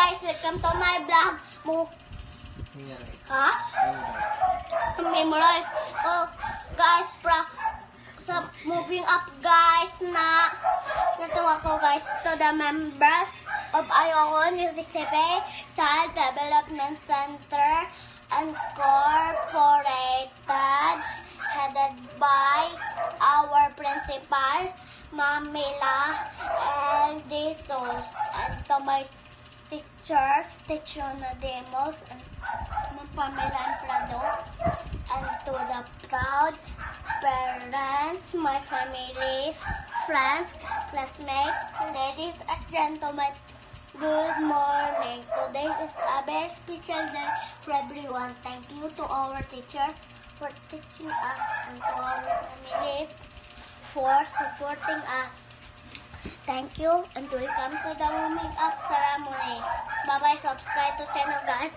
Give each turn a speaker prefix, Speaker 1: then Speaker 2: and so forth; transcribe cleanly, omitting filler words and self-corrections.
Speaker 1: guys, welcome to my vlog. Ha? Memorize. Oh, guys, so moving up guys na natuwa ko guys to the members of Ayocon Mississippi Child Development Center Incorporated, headed by our principal, Mamila and Jesus, and to my teachers, Teacher Nademos, and Pamela and Prado, and to the proud parents, my families, friends, classmates, ladies and gentlemen, good morning. Today is a very special day for everyone. Thank you to our teachers for teaching us and to our families for supporting us. Thank you and welcome to the warming up ceremony. Bye-bye. Subscribe to channel guys.